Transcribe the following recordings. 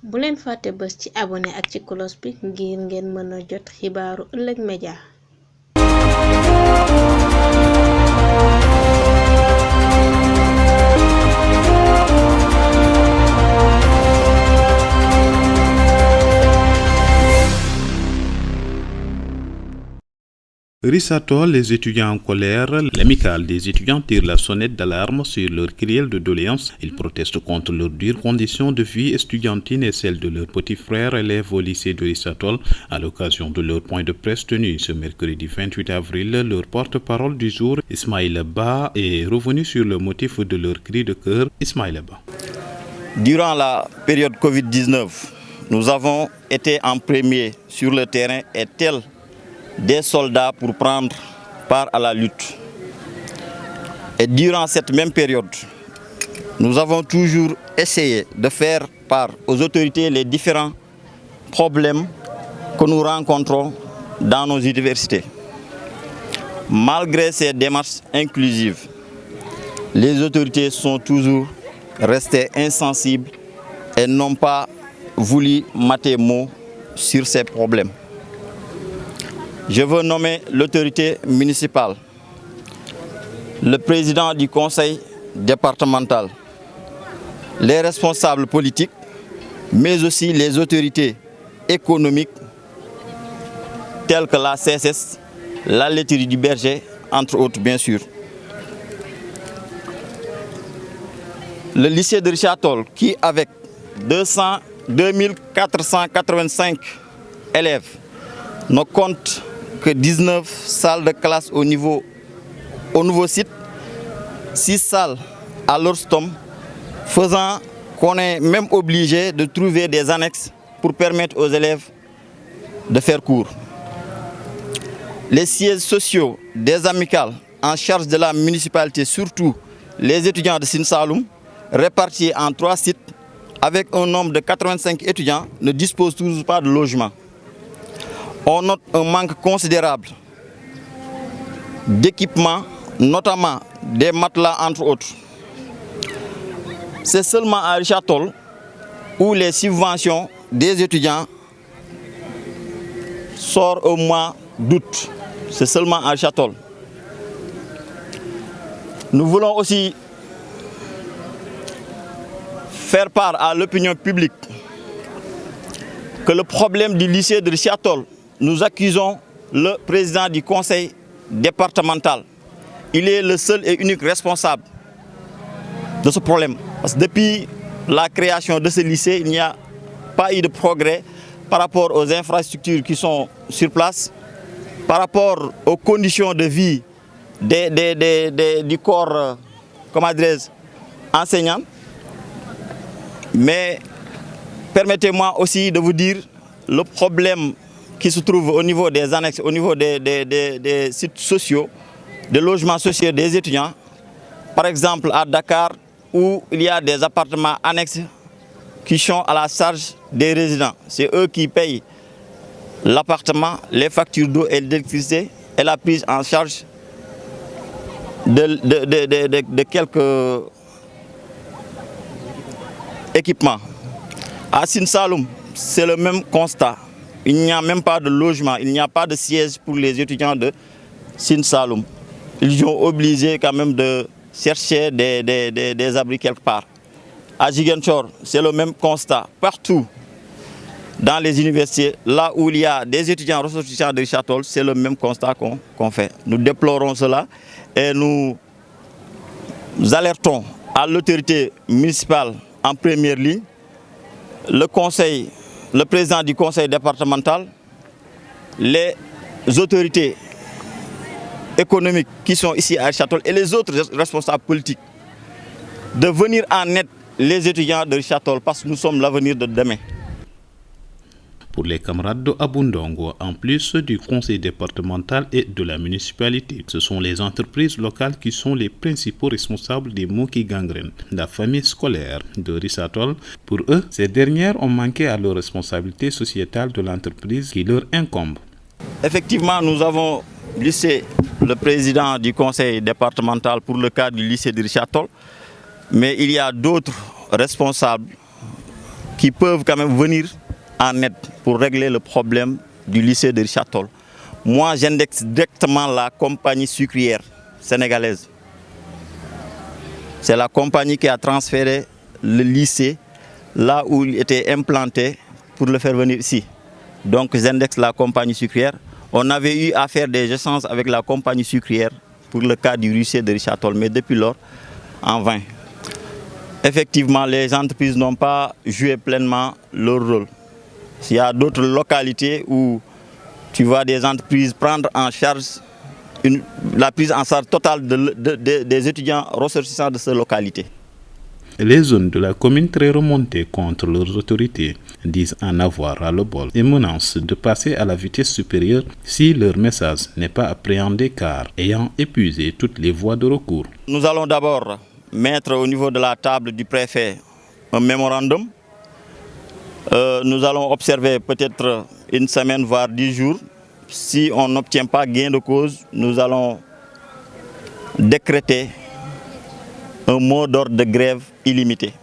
bu leen fàtte bës ci abonné ak ci cloche bi ngir ngeen mën a jot xibaaru ëllëg média. Risatol, les étudiants en colère, l'amicale des étudiants tire la sonnette d'alarme sur leur crielle de doléances. Ils protestent contre leurs dures conditions de vie estudiantine et celles de leurs petits frères élèves au lycée de Risatol. À l'occasion de leur point de presse tenu ce mercredi 28 avril, leur porte-parole du jour, Ismaïla Ba, est revenu sur le motif de leur cri de cœur. Ismaïla Ba. Durant la période Covid-19, nous avons été en premier sur le terrain et tels des soldats pour prendre part à la lutte. Et durant cette même période, nous avons toujours essayé de faire part aux autorités les différents problèmes que nous rencontrons dans nos universités. Malgré ces démarches inclusives, les autorités sont toujours restées insensibles et n'ont pas voulu mater mot sur ces problèmes. Je veux nommer l'autorité municipale, le président du conseil départemental, les responsables politiques, mais aussi les autorités économiques telles que la CSS, la laiterie du Berger, entre autres bien sûr. Le lycée de Richard Toll, qui avec 2485 élèves, ne compte que 19 salles de classe au nouveau site, 6 salles à l'Orstom, faisant qu'on est même obligé de trouver des annexes pour permettre aux élèves de faire cours. Les sièges sociaux des amicales en charge de la municipalité, surtout les étudiants de Sine Saloum, répartis en 3 sites avec un nombre de 85 étudiants, ne disposent toujours pas de logement. On note un manque considérable d'équipements, notamment des matelas entre autres. C'est seulement à Richard Toll où les subventions des étudiants sortent au mois d'août. C'est seulement à Richard Toll. Nous voulons aussi faire part à l'opinion publique que le problème du lycée de Richard Toll, nous accusons le président du conseil départemental. Il est le seul et unique responsable de ce problème. Parce que depuis la création de ce lycée, il n'y a pas eu de progrès par rapport aux infrastructures qui sont sur place, par rapport aux conditions de vie du corps enseignant. Mais permettez-moi aussi de vous dire le problème qui se trouve au niveau des annexes, au niveau des sites sociaux, des logements sociaux des étudiants. Par exemple à Dakar, où il y a des appartements annexes qui sont à la charge des résidents. C'est eux qui payent l'appartement, les factures d'eau et d'électricité et la prise en charge de quelques équipements. À Sine Saloum, c'est le même constat. Il n'y a même pas de logement, il n'y a pas de siège pour les étudiants de Sine Saloum. Ils sont obligés quand même de chercher des abris quelque part. À Ziguinchor, c'est le même constat. Partout dans les universités, là où il y a des étudiants ressortissants de Richard Toll, c'est le même constat qu'on fait. Nous déplorons cela et nous alertons à l'autorité municipale en première ligne, le président du conseil départemental, les autorités économiques qui sont ici à Richard Toll et les autres responsables politiques de venir en aide les étudiants de Richard Toll parce que nous sommes l'avenir de demain. Pour les camarades de Abundongo, en plus du conseil départemental et de la municipalité, ce sont les entreprises locales qui sont les principaux responsables des maux qui gangrènent la famille scolaire de Richard Toll. Pour eux, ces dernières ont manqué à leur responsabilité sociétale de l'entreprise qui leur incombe. Effectivement, nous avons laissé le président du conseil départemental pour le cas du lycée de Richard Toll, mais il y a d'autres responsables qui peuvent quand même venir en aide pour régler le problème du lycée de Richard Toll. Moi, j'indexe directement la compagnie sucrière sénégalaise. C'est la compagnie qui a transféré le lycée là où il était implanté pour le faire venir ici. Donc j'indexe la compagnie sucrière. On avait eu à faire des échanges avec la compagnie sucrière pour le cas du lycée de Richard Toll, mais depuis lors, en vain. Effectivement, les entreprises n'ont pas joué pleinement leur rôle. Il y a d'autres localités où tu vois des entreprises prendre en charge la prise en charge totale des étudiants ressortissants de ces localités. Les zones de la commune très remontées contre leurs autorités disent en avoir ras-le-bol et menacent de passer à la vitesse supérieure si leur message n'est pas appréhendé car ayant épuisé toutes les voies de recours. Nous allons d'abord mettre au niveau de la table du préfet un mémorandum. Nous allons observer peut-être une semaine, voire 10 jours. Si on n'obtient pas gain de cause, nous allons décréter un mot d'ordre de grève illimité.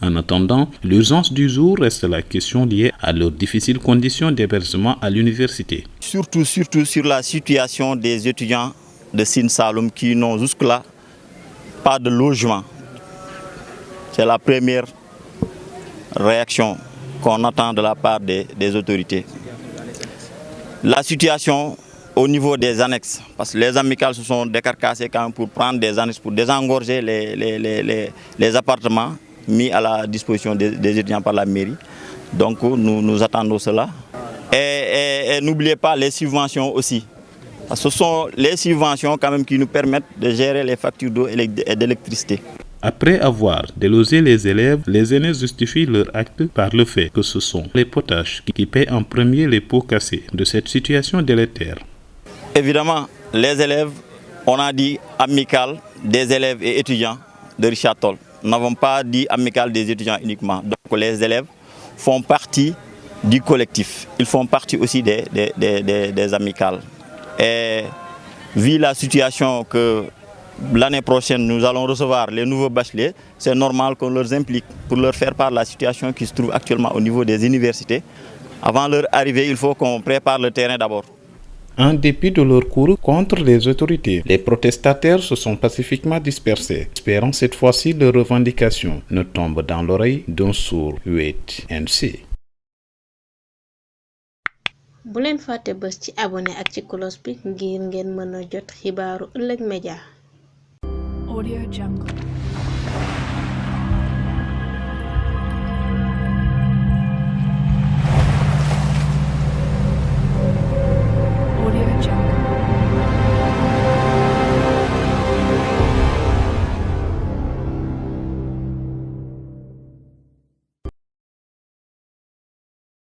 En attendant, l'urgence du jour reste la question liée à leurs difficiles conditions d'hébergement à l'université. Surtout sur la situation des étudiants de Sine Saloum qui n'ont jusque-là pas de logement. C'est la première réaction qu'on attend de la part des autorités. La situation au niveau des annexes, parce que les amicales se sont décarcassées quand même pour prendre des annexes, pour désengorger les appartements mis à la disposition des étudiants par la mairie. Donc nous attendons cela. Et n'oubliez pas les subventions aussi. Parce que ce sont les subventions quand même qui nous permettent de gérer les factures d'eau et d'électricité. Après avoir délogé les élèves, les aînés justifient leur acte par le fait que ce sont les potages qui paient en premier les pots cassés de cette situation délétère. Évidemment, les élèves, on a dit amicale des élèves et étudiants de Richard Toll. Nous n'avons pas dit amicale des étudiants uniquement. Donc les élèves font partie du collectif. Ils font partie aussi des amicales. Et vu la situation que l'année prochaine, nous allons recevoir les nouveaux bacheliers, c'est normal qu'on leur implique pour leur faire part de la situation qui se trouve actuellement au niveau des universités. Avant leur arrivée, il faut qu'on prépare le terrain d'abord. En dépit de leur cours contre les autorités, les protestataires se sont pacifiquement dispersés, espérant cette fois-ci leurs revendications ne tombent dans l'oreille d'un sourd wait and see. bu leen fàtte bës ci abonné ak ci cloche bi ngir ngeen mën a jot xibaaru ëllëg média. Audio Jungle.